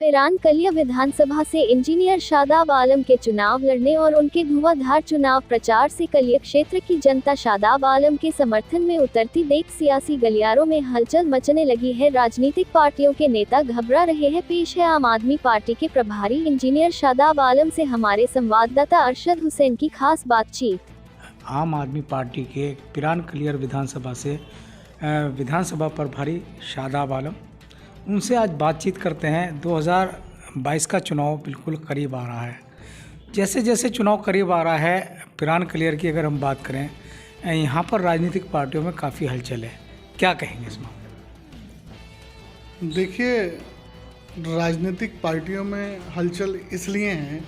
पिरानकलिया विधानसभा से इंजीनियर शादाब आलम के चुनाव लड़ने और उनके धुआंधार चुनाव प्रचार से कलिया क्षेत्र की जनता शादाब आलम के समर्थन में उतरती देख सियासी गलियारों में हलचल मचने लगी है। राजनीतिक पार्टियों के नेता घबरा रहे हैं। पेश है आम आदमी पार्टी के प्रभारी इंजीनियर शादाब आलम से हमारे संवाददाता अरशद हुसैन की खास बातचीत। आम आदमी पार्टी के पिरानकलिया विधानसभा से विधानसभा प्रभारी शादाब आलम, उनसे आज बातचीत करते हैं। 2022 का चुनाव बिल्कुल करीब आ रहा है। जैसे जैसे चुनाव करीब आ रहा है, पिरानकलिया की अगर हम बात करें, यहाँ पर राजनीतिक पार्टियों में काफ़ी हलचल है। क्या कहेंगे इस मामले? देखिए, राजनीतिक पार्टियों में हलचल इसलिए है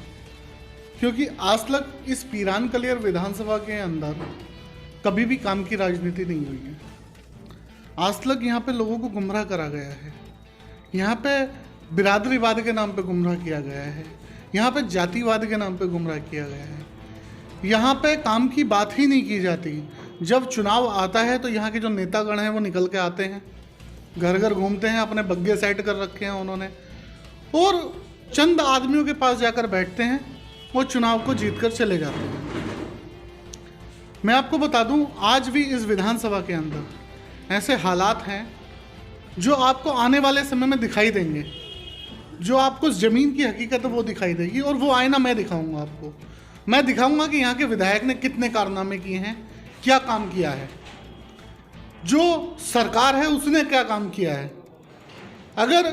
क्योंकि आज तक इस पिरानकलिया विधानसभा के अंदर कभी भी काम की राजनीति नहीं हुई है। आज तक यहाँ पे लोगों को गुमराह करा गया है। यहाँ पे बिरादरीवाद के नाम पे गुमराह किया गया है। यहाँ पे जातिवाद के नाम पे गुमराह किया गया है। यहाँ पे काम की बात ही नहीं की जाती। जब चुनाव आता है तो यहाँ के जो नेतागण हैं वो निकल के आते हैं, घर घर घूमते हैं, अपने बग्गे सेट कर रखे हैं उन्होंने, और चंद आदमियों के पास जाकर बैठते हैं और चुनाव को जीत कर चले जाते हैं। मैं आपको बता दूं, आज भी इस विधानसभा के अंदर ऐसे हालात हैं जो आपको आने वाले समय में दिखाई देंगे। जो आपको ज़मीन की हकीकत है वो दिखाई देगी, और वो आईना मैं दिखाऊंगा आपको। मैं दिखाऊंगा कि यहाँ के विधायक ने कितने कारनामे किए हैं, क्या काम किया है, जो सरकार है उसने क्या काम किया है। अगर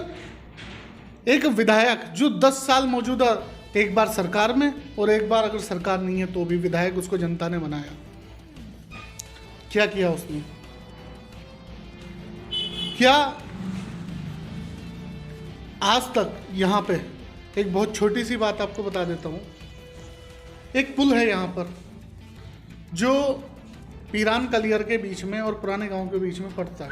एक विधायक जो 10 साल मौजूदा, एक बार सरकार में और एक बार अगर सरकार नहीं है तो भी विधायक उसको जनता ने बनाया, क्या किया उसने? क्या आज तक यहाँ पे, एक बहुत छोटी सी बात आपको बता देता हूँ, एक पुल है यहाँ पर जो पिरानकलिया के बीच में और पुराने गांव के बीच में पड़ता है।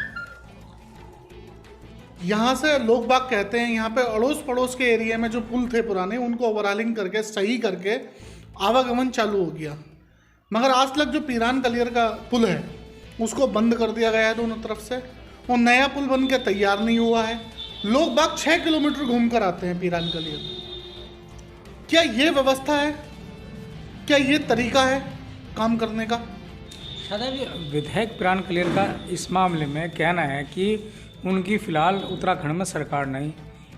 यहाँ से लोग बाग कहते हैं यहाँ पे अड़ोस पड़ोस के एरिया में जो पुल थे पुराने, उनको ओवरहालिंग करके सही करके आवागमन चालू हो गया। मगर आज तक जो पिरानकलिया का पुल है उसको बंद कर दिया गया है दोनों तरफ से। वो नया पुल बन के तैयार नहीं हुआ है। लोग बाग 6 किलोमीटर घूम कर आते हैं पिरानकलिया। क्या ये व्यवस्था है? क्या ये तरीका है काम करने का? शादाब, विधायक पिरानकलिया का इस मामले में कहना है कि उनकी फ़िलहाल उत्तराखंड में सरकार नहीं,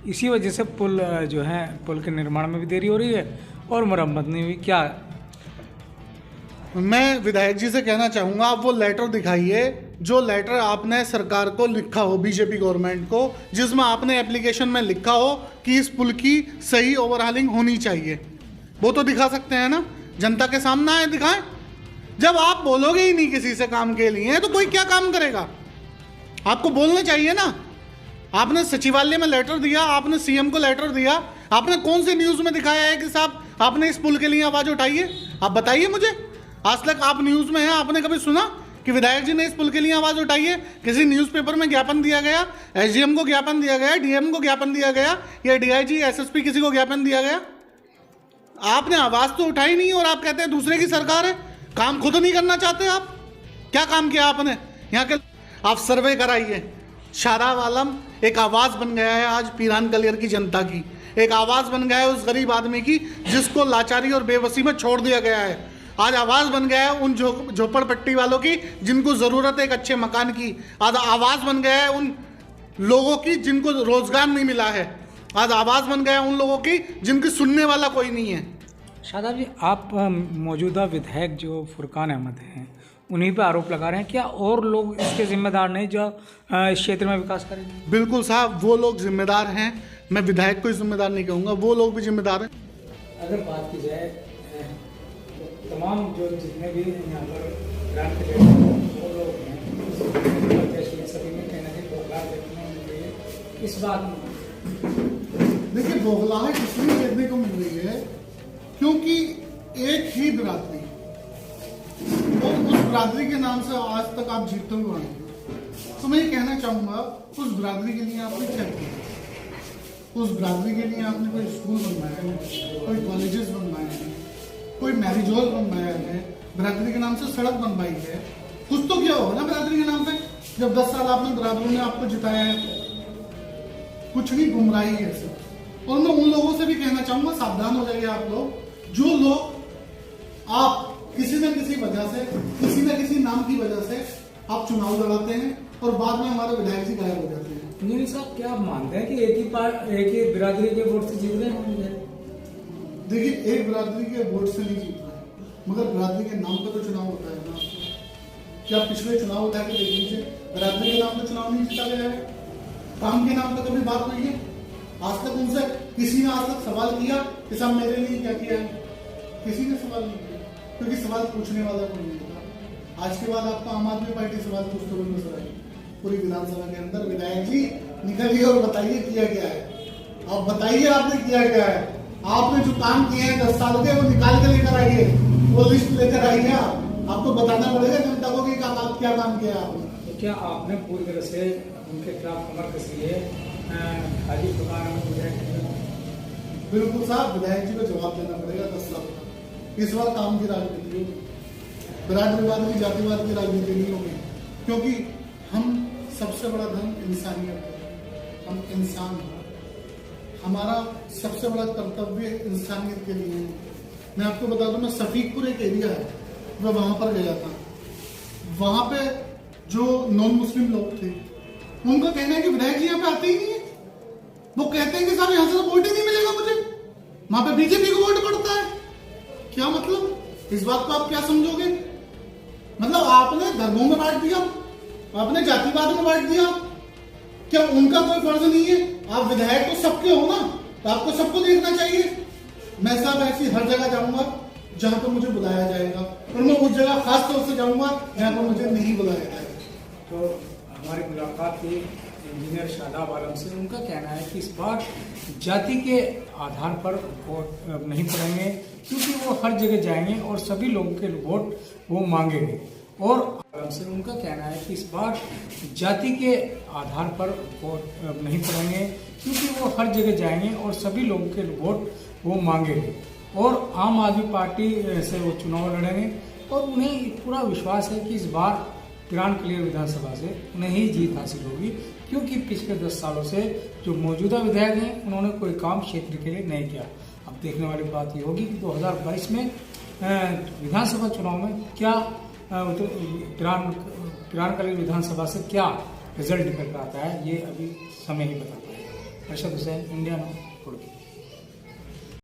इसी वजह से पुल जो है, पुल के निर्माण में भी देरी हो रही है और मरम्मत नहीं हुई। क्या मैं विधायक जी से कहना चाहूँगा, आप वो लेटर दिखाइए जो लेटर आपने सरकार को लिखा हो, बीजेपी गवर्नमेंट को, जिसमें आपने एप्लीकेशन में लिखा हो कि इस पुल की सही ओवरहालिंग होनी चाहिए। वो तो दिखा सकते हैं ना, जनता के सामने आए दिखाएं। जब आप बोलोगे ही नहीं किसी से काम के लिए तो कोई क्या काम करेगा? आपको बोलना चाहिए ना। आपने सचिवालय में लेटर दिया, आपने सीएम को लेटर दिया, आपने कौन सी न्यूज़ में दिखाया है कि साहब आपने इस पुल के लिए आवाज़ उठाई है? आप बताइए मुझे। आज तक आप न्यूज़ में हैं, आपने कभी सुना कि विधायक जी ने इस पुल के लिए आवाज़ उठाई है? किसी न्यूज़पेपर में ज्ञापन दिया गया, एसडीएम को ज्ञापन दिया गया, डीएम को ज्ञापन दिया गया, या डीआईजी एसएसपी किसी को ज्ञापन दिया गया? आपने आवाज़ तो उठाई नहीं और आप कहते हैं दूसरे की सरकार है। काम खुद नहीं करना चाहते आप? क्या काम किया आपने यहाँ के? आप सर्वे कराइए। शादाब आलम एक आवाज़ बन गया है आज पिरानकलिया की जनता की, एक आवाज़ बन गया है उस गरीब आदमी की जिसको लाचारी और बेबसी में छोड़ दिया गया है। आज आवाज़ बन गया है उन झोपड़पट्टी वालों की जिनको ज़रूरत है एक अच्छे मकान की। आज आवाज़ बन गया है उन लोगों की जिनको रोज़गार नहीं मिला है। आज आवाज़ बन गया है उन लोगों की जिनकी सुनने वाला कोई नहीं है। शादाब जी, आप मौजूदा विधायक जो फुरकान अहमद हैं, उन्हीं पर आरोप लगा रहे हैं। क्या और लोग इसके जिम्मेदार नहीं जो इस क्षेत्र में विकास करेंगे? बिल्कुल साहब, वो लोग जिम्मेदार हैं। मैं विधायक को जिम्मेदार नहीं कहूँगा, वो लोग भी जिम्मेदार हैं। अगर बात की जाए तमाम जो जितने भी यहाँ पर ग्रांट के वो लोग हैं, सभी में कहीं ना कहीं बौखलाहट देखने को मिल रही है इस बात में। देखिए, बौखलाहट इसलिए देखने को मिल रही है क्योंकि एक ही बिरादरी और उस बिरादरी के नाम से आज तक आप जीतते हुए आए। तो मैं ये कहना चाहूँगा, उस बिरादरी के लिए आपने क्या किया? उस बिरादरी के लिए आपने कोई स्कूल बनवाया है, कोई कॉलेजेस बनवाए हैं, कोई मैरिज हॉल बनवाया है, बिरादरी के नाम से सड़क बनवाई है। कुछ तो किया होगा ना बिरादरी के नाम पे, जब 10 साल आपने बिरादरों ने आपको जिताया है। कुछ नहीं, गुमराही है सब। और मैं उन लोगों से भी कहना चाहूंगा, सावधान हो जाइए आप लोग, जो लोग आप किसी न किसी वजह से, किसी न किसी नाम की वजह से आप चुनाव लड़ाते हैं और बाद में हमारे विधायक जी गायब हो जाते हैं। इंजीनियर साहब, क्या आप मानते हैं कि एक ही बिरादरी के वोट से जीत रहे हैं? देखिए, एक बिरादरी के वोट से नहीं जीत रहा है, मगर बिरादरी के नाम पर तो चुनाव होता है ना। क्या पिछले चुनाव उठा के देख लीजिए, बिरादरी के नाम पर चुनाव नहीं जीता गया है? काम के नाम पर कभी बात हुई है? आज तक उनसे किसी ने आज तक सवाल किया कि साहब मेरे लिए क्या किया है? किसी ने सवाल नहीं किया, क्योंकि सवाल पूछने वाला कोई नहीं था। आज के बाद आपको आम आदमी पार्टी सवाल पूछते हुए नजर आई पूरी विधानसभा के अंदर। विधायक जी निकलिए और बताइए किया क्या है, आप बताइए आपने किया क्या है। आपने जो काम किए हैं 10 साल के, वो निकाल के लेकर आइए, वो लिस्ट लेकर आइए। आपको बताना पड़ेगा जनता को कि क्या काम किया आपने। तो क्या आपने पूरी तरह से उनके खिलाफ कमर कसी है? खाली दुकान बिल्कुल साहब, विधायक जी को जवाब देना पड़ेगा 10 साल का। इस बार काम की राजनीति होगी, विराटवाद की, जातिवाद की राजनीति नहीं होगी, क्योंकि हम सबसे बड़ा धर्म इंसानियत है। हम इंसान हैं, हमारा सबसे बड़ा कर्तव्य इंसानियत के लिए है। मैं आपको बता दूं, मैं सफीकपुर एक एरिया है, मैं वहां पर गया था। वहां पे जो नॉन मुस्लिम लोग थे, उनका कहना है कि विधायक जी यहाँ पे आते ही नहीं है। वो कहते हैं कि साहब यहाँ से तो वोट ही नहीं मिलेगा मुझे, वहां पे बीजेपी को वोट पड़ता है। क्या मतलब? इस बात को आप क्या समझोगे? मतलब आपने धर्मों में बांट दिया, आपने जातिवाद में बांट दिया। क्या उनका कोई फर्ज नहीं है? आप विधायक तो सबके हो ना, तो आपको सबको देखना चाहिए। मैं साहब ऐसी हर जगह जाऊंगा जहां पर मुझे बुलाया जाएगा, और मैं उस जगह खास तौर से जाऊंगा जहां पर मुझे नहीं बुलाया जाएगा। तो हमारी मुलाकात थी इंजीनियर शादाब आलम से। उनका कहना है कि इस बार जाति के आधार पर वोट नहीं पड़ेंगे, क्योंकि वो हर जगह जाएंगे और सभी लोगों के वोट वो मांगेंगे। और आलम से उनका कहना है कि इस बार जाति के आधार पर वोट नहीं पड़ेंगे, क्योंकि वो हर जगह जाएंगे और सभी लोगों के वोट वो मांगेंगे। और आम आदमी पार्टी से वो चुनाव लड़ेंगे और उन्हें पूरा विश्वास है कि इस बार पिरान कलियर विधानसभा से उन्हें ही जीत हासिल होगी, क्योंकि पिछले 10 सालों से जो मौजूदा विधायक हैं उन्होंने कोई काम क्षेत्र के लिए नहीं किया। अब देखने वाली बात ये होगी कि 2022 में विधानसभा चुनाव में क्या पिरान कलियर विधानसभा से क्या रिजल्ट निकल कर आता है, ये अभी समय ही बताता है। अर्शद हुसैन, इंडिया।